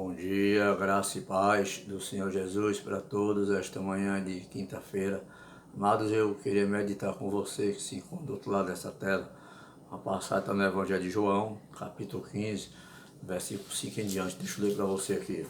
Bom dia, graça e paz do Senhor Jesus para todos esta manhã de quinta-feira. Amados, eu queria meditar com você que se encontra do outro lado dessa tela. A passagem está no Evangelho de João, capítulo 15, versículo 5 em diante. Deixa eu ler para você aqui.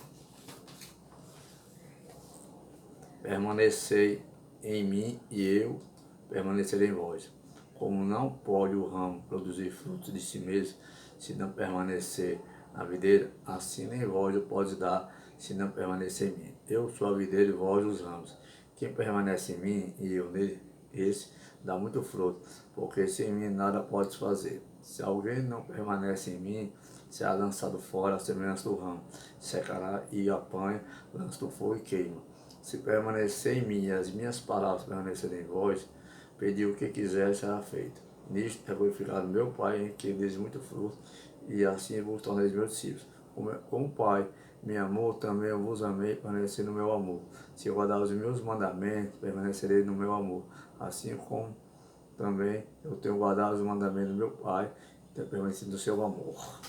Permanecei em mim e eu permanecerei em vós. Como não pode o ramo produzir frutos de si mesmo, se não permanecer na videira, assim nem vós o podes dar, se não permanecer em mim. Eu sou a videira e vós os ramos. Quem permanece em mim e eu nele, esse dá muito fruto, porque sem mim nada podes fazer. Se alguém não permanece em mim, será lançado fora a semelhança do ramo, secará e apanha, lança do fogo e queima. Se permanecer em mim e as minhas palavras permanecerem em vós, pedi o que quiser será feito. Nisto é glorificado meu Pai, em que deis muito fruto, e assim vos torneis meus discípulos. Como o Pai me amou, também eu vos amei, permanecei no meu amor. Se guardar os meus mandamentos, permanecerei no meu amor. Assim como também eu tenho guardado os mandamentos do meu Pai, e tenho permanecido no seu amor.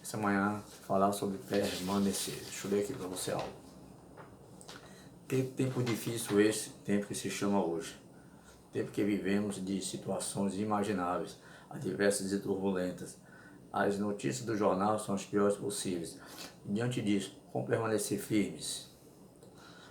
Essa manhã, falar sobre permanecer. Deixa eu ler aqui para você algo. Que tempo difícil esse, tempo que se chama hoje. Tempo que vivemos de situações inimagináveis, adversas e turbulentas. As notícias do jornal são as piores possíveis. Diante disso, como permanecer firmes?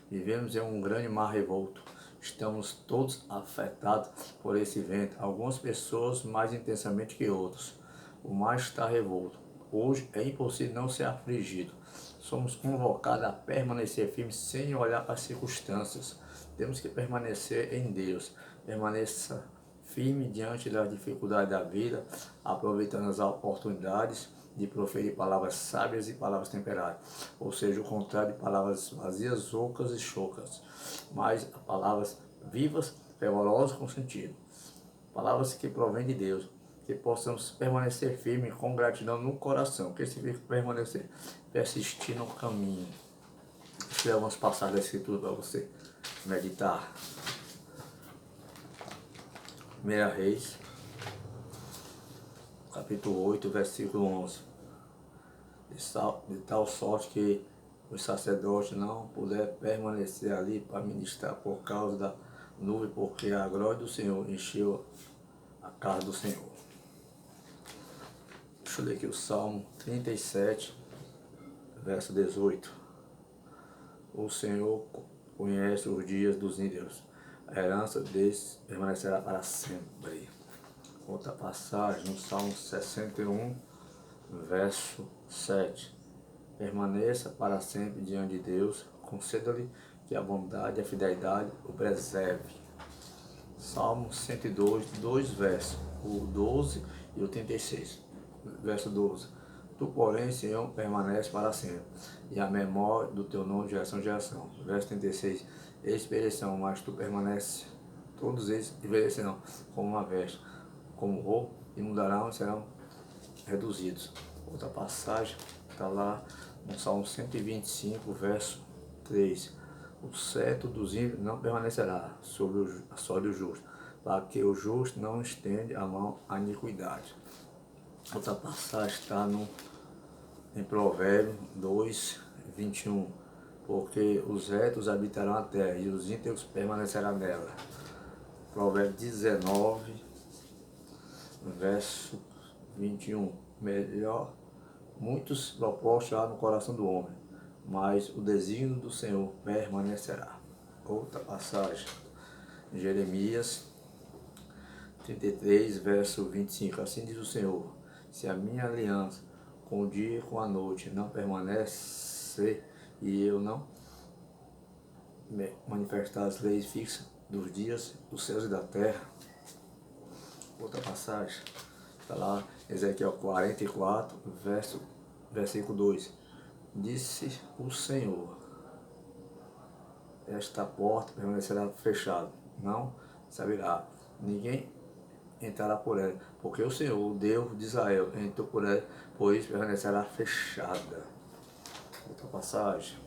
Vivemos em um grande mar revolto. Estamos todos afetados por esse vento, algumas pessoas mais intensamente que outras. O mar está revolto. Hoje é impossível não ser afligido. Somos convocados a permanecer firmes sem olhar para as circunstâncias. Temos que permanecer em Deus. Permaneça firme diante das dificuldades da vida, aproveitando as oportunidades de proferir palavras sábias e palavras temperadas, ou seja, o contrário de palavras vazias, ocas e chocas, mas palavras vivas, fervorosas com sentido, palavras que provêm de Deus, que possamos permanecer firmes com gratidão no coração. O que significa permanecer? Persistir no caminho. Deixa eu ler algumas passagens da Escritura para você meditar. 1 Reis, capítulo 8, versículo 11. De tal sorte que os sacerdotes não puderam permanecer ali para ministrar por causa da nuvem, porque a glória do Senhor encheu a casa do Senhor. Deixa eu ler aqui o Salmo 37, verso 18. O Senhor conhece os dias dos ímpios, a herança deles permanecerá para sempre. Outra passagem no Salmo 61, verso 7. Permaneça para sempre diante de Deus, conceda-lhe que a bondade e a fidelidade o preserve. Salmo 102, 2 versos, o 12 e o 36. Verso 12. Tu, porém, Senhor, permanece para sempre, e a memória do teu nome de geração em geração. Verso 36. Eles perecerão, mas tu permaneces, todos eles envelhecerão como uma veste, como roupa, e mudarão e serão reduzidos. Outra passagem está lá no Salmo 125, verso 3. O cetro dos ímpios não permanecerá sobre a sorte do justo, para que o justo não estende a mão à iniquidade. Outra passagem está em Provérbios 2, 21. Porque os retos habitarão a terra e os íntegros permanecerão nela. Provérbios 19, verso 21. Melhor, muitos propósitos há no coração do homem, mas o desígnio do Senhor permanecerá. Outra passagem, Jeremias 33, verso 25. Assim diz o Senhor: se a minha aliança com o dia e com a noite não permanecer, e eu não manifestar as leis fixas dos dias dos céus e da terra. Outra passagem está lá, Ezequiel 44, versículo 2. Disse o Senhor: esta porta permanecerá fechada, não se abrirá, ninguém entrará por ela, porque o Senhor, o Deus de Israel, entrou por ela, por isso permanecerá fechada. Outra passagem,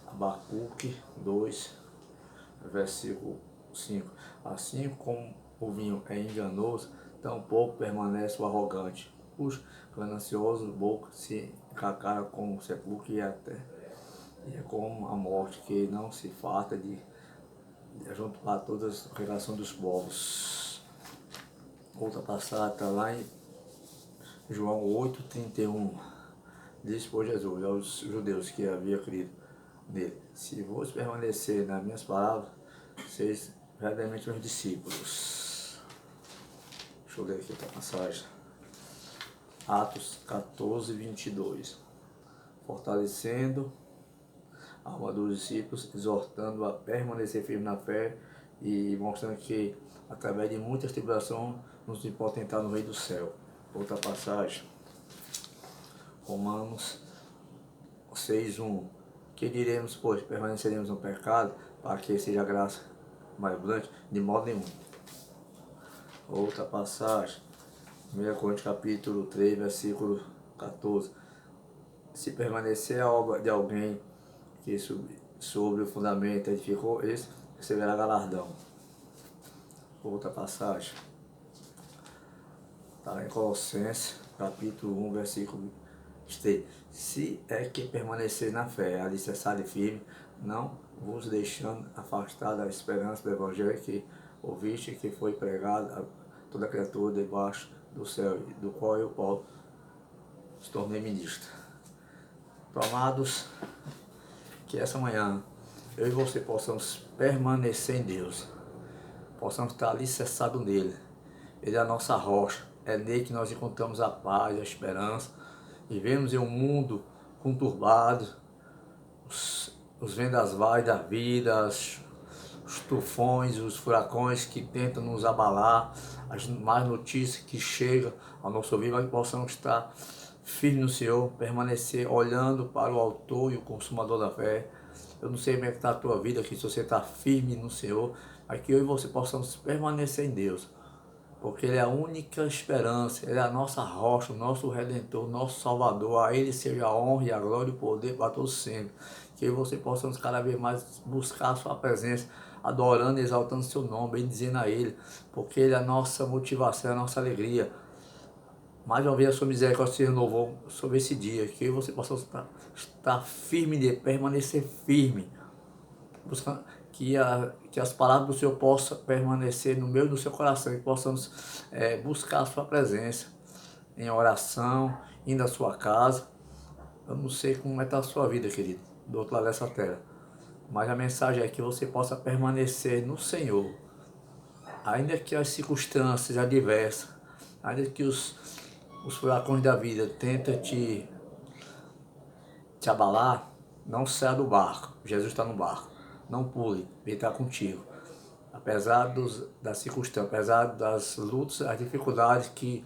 Abacuque 2, versículo 5. Assim como o vinho é enganoso, tampouco permanece o arrogante. Os gananciosos boca se encarcara com o sepulcro e é como a morte que não se farta de juntar todas a relação dos povos. Outra passagem está lá em João 8,31. Disse por Jesus aos judeus que havia crido nele: se vos permanecer nas minhas palavras, vocês verdadeiramente meus discípulos. Deixa eu ler aqui outra passagem. Atos 14:22. Fortalecendo a alma dos discípulos, exortando a permanecer firme na fé e mostrando que através de muitas tribulações nos pode entrar no reino do céu. Outra passagem, Romanos 6:1. Que diremos, pois? Permaneceremos no pecado para que seja a graça mais abundante? De modo nenhum. Outra passagem, 1 Coríntios capítulo 3, versículo 14. Se permanecer a obra de alguém que sobre o fundamento edificou, esse receberá galardão. Outra passagem, está em Colossenses capítulo 1, versículo 3. Se é que permanecer na fé, alicerçado e firme, não vos deixando afastar da esperança do Evangelho que ouviste, que foi pregado a toda criatura debaixo do céu, do qual eu, Paulo, se tornei ministro. Amados, que essa manhã eu e você possamos permanecer em Deus, possamos estar alicerçados nele. Ele é a nossa rocha, é nele que nós encontramos a paz, a esperança. Vivemos em um mundo conturbado, os vendavais da vida, os tufões, os furacões que tentam nos abalar, as más notícias que chegam ao nosso ouvido, mas que possamos estar firmes no Senhor, permanecer olhando para o autor e o consumador da fé. Eu não sei como é que está a tua vida aqui, se você está firme no Senhor, mas que eu e você possamos permanecer em Deus, porque Ele é a única esperança, Ele é a nossa rocha, o nosso Redentor, o nosso Salvador. A Ele seja a honra e a glória e o poder para todos sempre. Que eu e você possamos cada vez mais buscar a sua presença, adorando e exaltando o seu nome, bendizendo a Ele, porque Ele é a nossa motivação, a nossa alegria. Mais uma vez a sua misericórdia se renovou sobre esse dia, que eu e você possam estar firme nele, permanecer firme, buscando que as palavras do Senhor possam permanecer no meu e no seu coração, que possamos buscar a sua presença em oração, indo à sua casa. Eu não sei como está a sua vida, querido, do outro lado dessa terra, mas a mensagem é que você possa permanecer no Senhor, ainda que as circunstâncias adversas, ainda que os furacões da vida tentem te abalar. Não saia do barco, Jesus está no barco. Não pule, Ele está contigo. Apesar das circunstâncias, apesar das lutas, as dificuldades que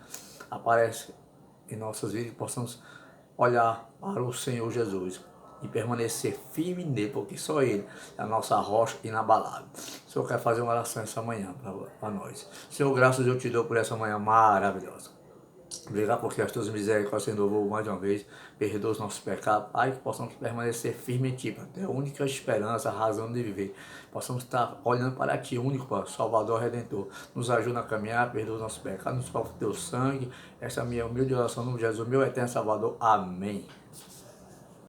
aparecem em nossas vidas, possamos olhar para o Senhor Jesus e permanecer firme nele, porque só Ele é a nossa rocha inabalável. O Senhor quer fazer uma oração essa manhã para nós. Senhor, graças eu te dou por essa manhã maravilhosa. Obrigado porque as tuas misericórdias se renovou mais uma vez. Perdoa os nossos pecados, Pai, que possamos permanecer firmes em Ti, Pai. É a única esperança, a razão de viver. Possamos estar olhando para Ti, único, Pai, Salvador, Redentor. Nos ajuda a caminhar, perdoa os nossos pecados, nos coloca o Teu sangue. Essa é a minha humilde oração no nome de Jesus, meu eterno Salvador. Amém.